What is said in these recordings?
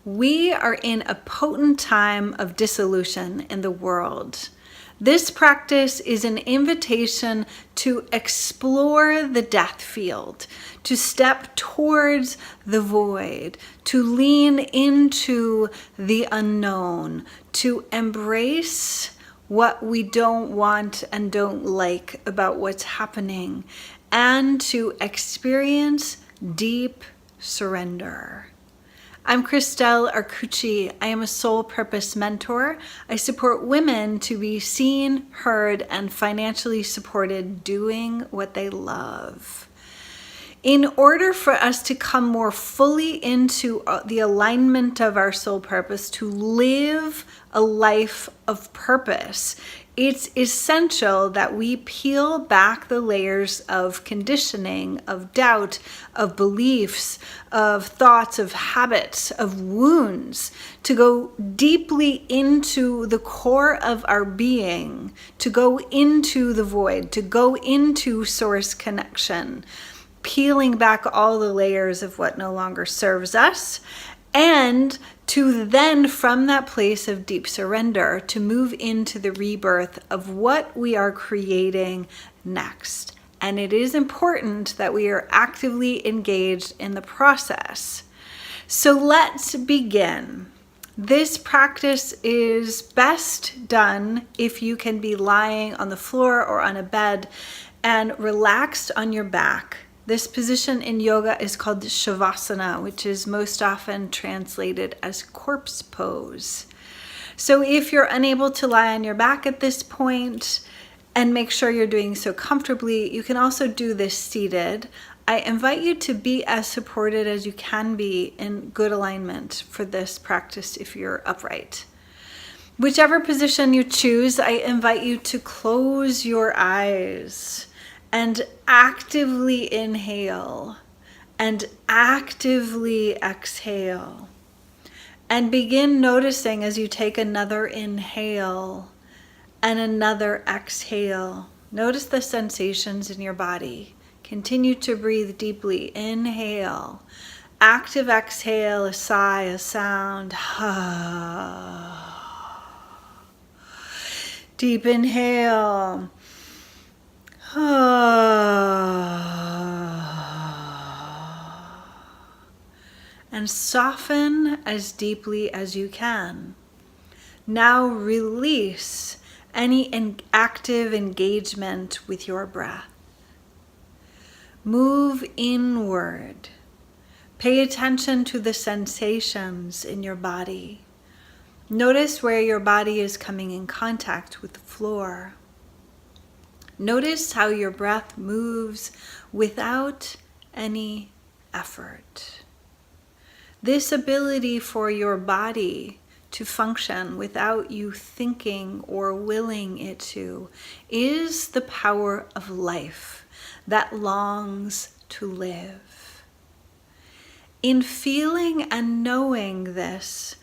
We are in a potent time of dissolution in the world. This practice is an invitation to explore the death field, to step towards the void, to lean into the unknown, to embrace what we don't want and don't like about what's happening, and to experience deep surrender. I'm Christelle Arcucci. I am a soul purpose mentor. I support women to be seen, heard, and financially supported doing what they love. In order for us to come more fully into the alignment of our soul purpose, to live a life of purpose, it's essential that we peel back the layers of conditioning, of doubt, of beliefs, of thoughts, of habits, of wounds, to go deeply into the core of our being, to go into the void, to go into source connection, peeling back all the layers of what no longer serves us, and to then, from that place of deep surrender, to move into the rebirth of what we are creating next. And it is important that we are actively engaged in the process. So let's begin. This practice is best done if you can be lying on the floor or on a bed and relaxed on your back. This position in yoga is called Shavasana, which is most often translated as corpse pose. So if you're unable to lie on your back at this point, and make sure you're doing so comfortably, you can also do this seated. I invite you to be as supported as you can be in good alignment for this practice if you're upright. Whichever position you choose, I invite you to close your eyes and actively inhale and actively exhale. And begin noticing as you take another inhale and another exhale. Notice the sensations in your body. Continue to breathe deeply. Inhale. Active exhale, a sigh, a sound. Deep inhale. And soften as deeply as you can. Now release any active engagement with your breath. Move inward. Pay attention to the sensations in your body. Notice where your body is coming in contact with the floor. Notice how your breath moves without any effort. This ability for your body to function without you thinking or willing it to is the power of life that longs to live. In feeling and knowing this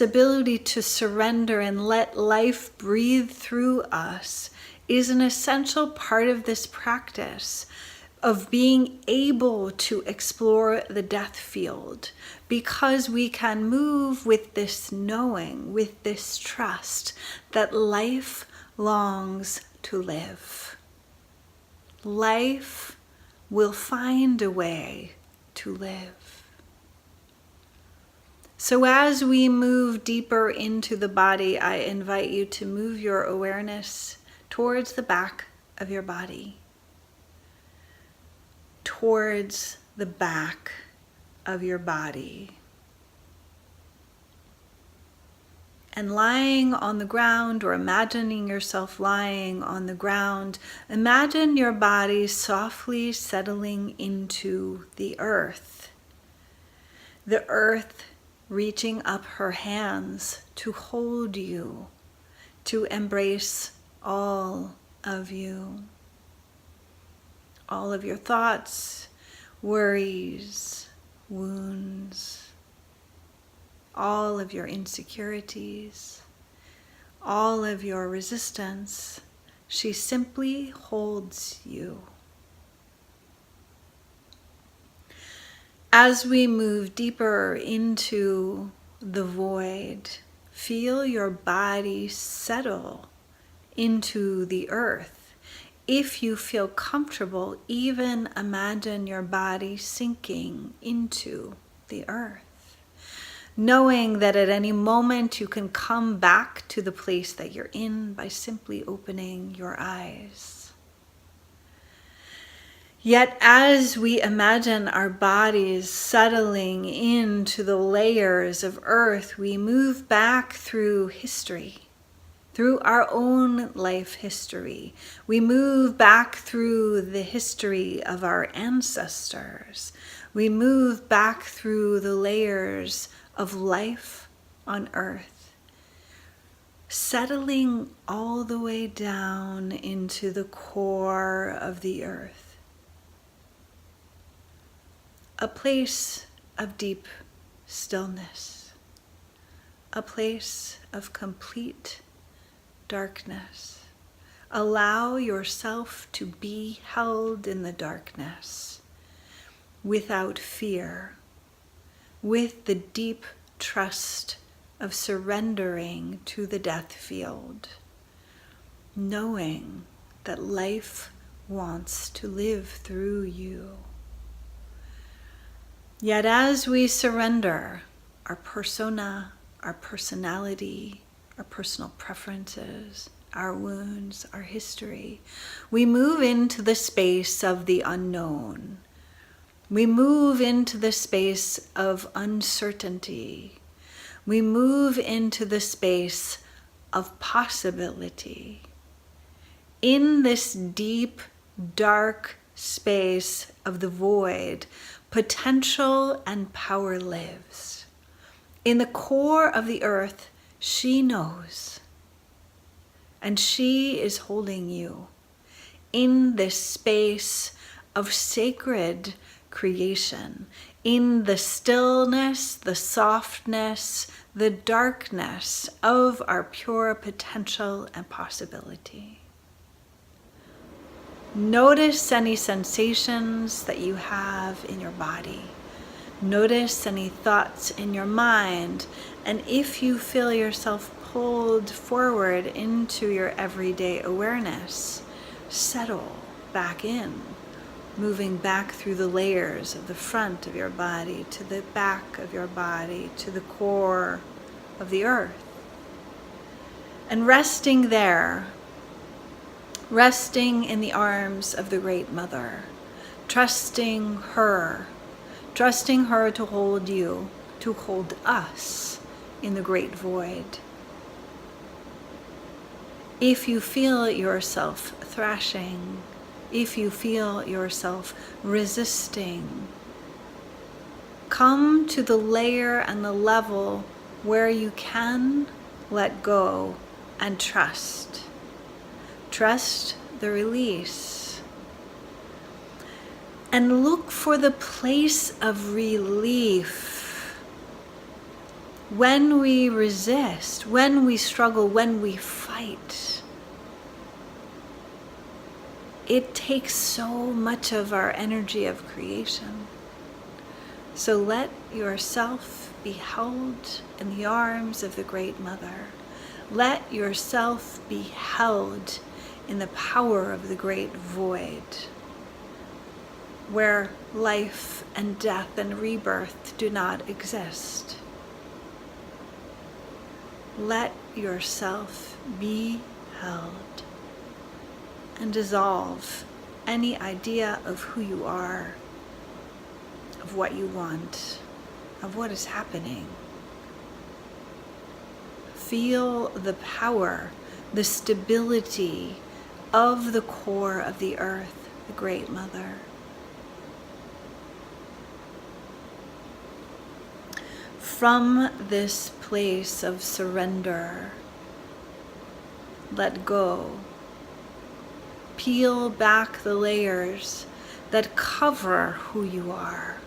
ability to surrender and let life breathe through us is an essential part of this practice of being able to explore the death field, because we can move with this knowing, with this trust that life longs to live. Life will find a way to live. So as we move deeper into the body, I invite you to move your awareness towards the back of your body. Towards the back of your body. And lying on the ground, or imagining yourself lying on the ground, imagine your body softly settling into the earth. The earth reaching up her hands to hold you, to embrace all of you. All of your thoughts, worries, wounds, all of your insecurities, all of your resistance. She simply holds you. As we move deeper into the void. Feel your body settle into the earth. If you feel comfortable, even imagine your body sinking into the earth, knowing that at any moment you can come back to the place that you're in by simply opening your eyes. Yet as we imagine our bodies settling into the layers of earth, we move back through history, through our own life history. We move back through the history of our ancestors. We move back through the layers of life on earth, settling all the way down into the core of the earth. A place of deep stillness, a place of complete darkness. Allow yourself to be held in the darkness without fear, with the deep trust of surrendering to the death field, knowing that life wants to live through you. Yet as we surrender our persona, our personality, our personal preferences, our wounds, our history, we move into the space of the unknown. We move into the space of uncertainty. We move into the space of possibility. In this deep, dark space of the void, potential and power lives. In the core of the earth, she knows. And she is holding you in this space of sacred creation, in the stillness, the softness, the darkness of our pure potential and possibility. Notice any sensations that you have in your body. Notice any thoughts in your mind. And if you feel yourself pulled forward into your everyday awareness, settle back in, moving back through the layers of the front of your body, to the back of your body, to the core of the earth. And resting there, resting in the arms of the Great Mother, trusting her to hold you, to hold us in the great void. If you feel yourself thrashing, if you feel yourself resisting, come to the layer and the level where you can let go and trust. Trust the release. And look for the place of relief. When we resist, when we struggle, when we fight, it takes so much of our energy of creation. So let yourself be held in the arms of the Great Mother. Let yourself be held in the power of the great void, where life and death and rebirth do not exist. Let yourself be held and dissolve any idea of who you are, of what you want, of what is happening. Feel the power, the stability of the core of the earth, the Great Mother. From this place of surrender, let go. Peel back the layers that cover who you are,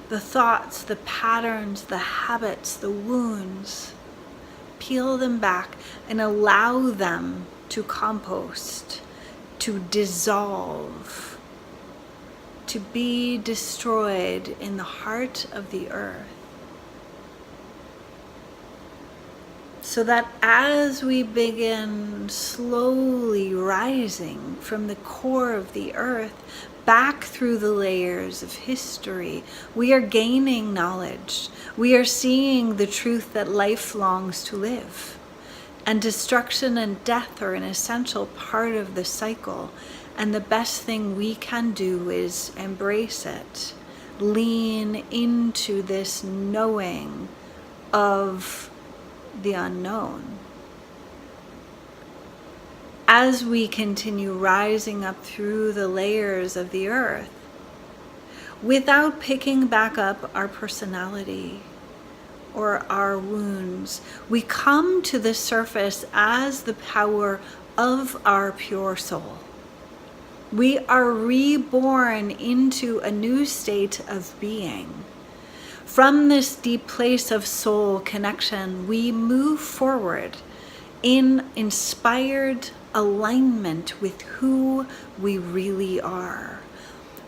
the thoughts, the patterns, the habits, the wounds. Peel them back and allow them to compost, to dissolve, to be destroyed in the heart of the earth. So that as we begin slowly rising from the core of the earth back through the layers of history, we are gaining knowledge. We are seeing the truth that life longs to live. And destruction and death are an essential part of the cycle. And the best thing we can do is embrace it. Lean into this knowing of the unknown. As we continue rising up through the layers of the earth, without picking back up our personality or our wounds, we come to the surface as the power of our pure soul. We are reborn into a new state of being. From this deep place of soul connection, we move forward in inspired alignment with who we really are.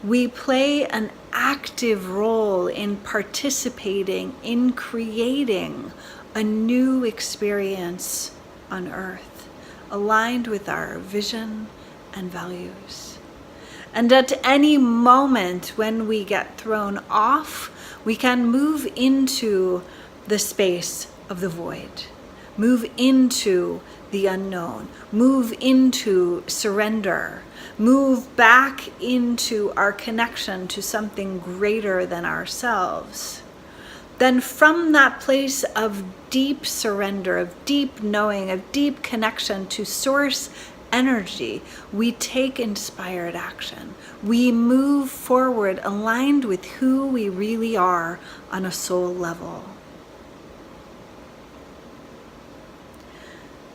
We play an active role in participating in creating a new experience on earth, aligned with our vision and values. And at any moment when we get thrown off, we can move into the space of the void, move into the unknown, move into surrender, move back into our connection to something greater than ourselves. Then from that place of deep surrender, of deep knowing, of deep connection to source energy, we take inspired action. We move forward aligned with who we really are on a soul level.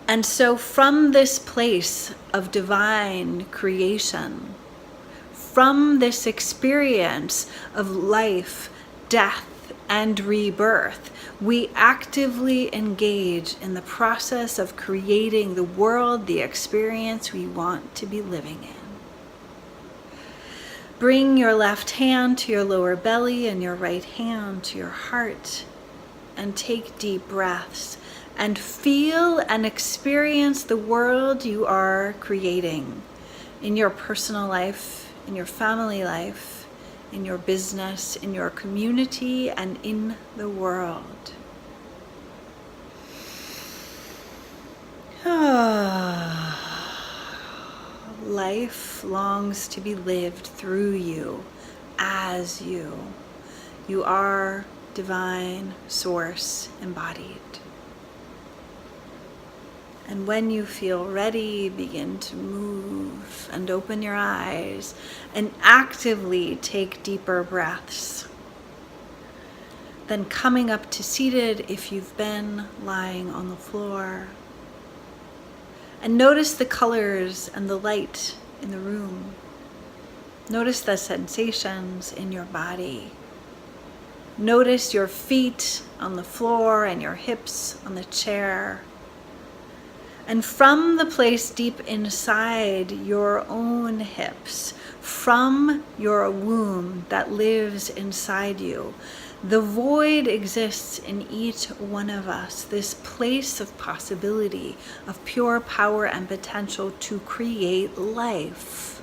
And so from this place of divine creation, from this experience of life, death, and rebirth, we actively engage in the process of creating the world, the experience we want to be living in. Bring your left hand to your lower belly and your right hand to your heart, and take deep breaths and feel and experience the world you are creating in your personal life, in your family life, in your business, in your community, and in the world. Life longs to be lived through you, as you. You are divine source embodied. And when you feel ready, begin to move and open your eyes and actively take deeper breaths. Then coming up to seated if you've been lying on the floor. And notice the colors and the light in the room. Notice the sensations in your body. Notice your feet on the floor and your hips on the chair. And from the place deep inside your own hips, from your womb that lives inside you, the void exists in each one of us, this place of possibility, of pure power and potential to create life.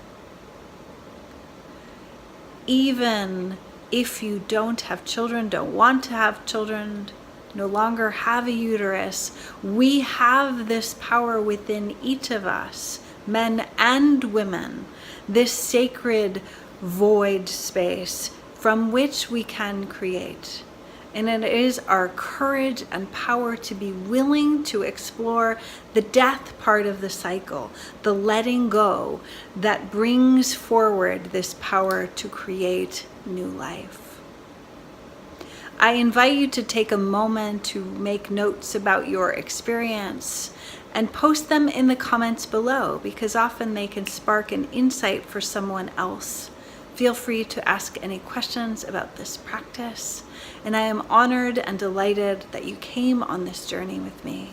Even if you don't have children, don't want to have children, no longer have a uterus, we have this power within each of us, men and women, this sacred void space from which we can create. And it is our courage and power to be willing to explore the death part of the cycle, the letting go, that brings forward this power to create new life. I invite you to take a moment to make notes about your experience and post them in the comments below, because often they can spark an insight for someone else. Feel free to ask any questions about this practice, and I am honored and delighted that you came on this journey with me.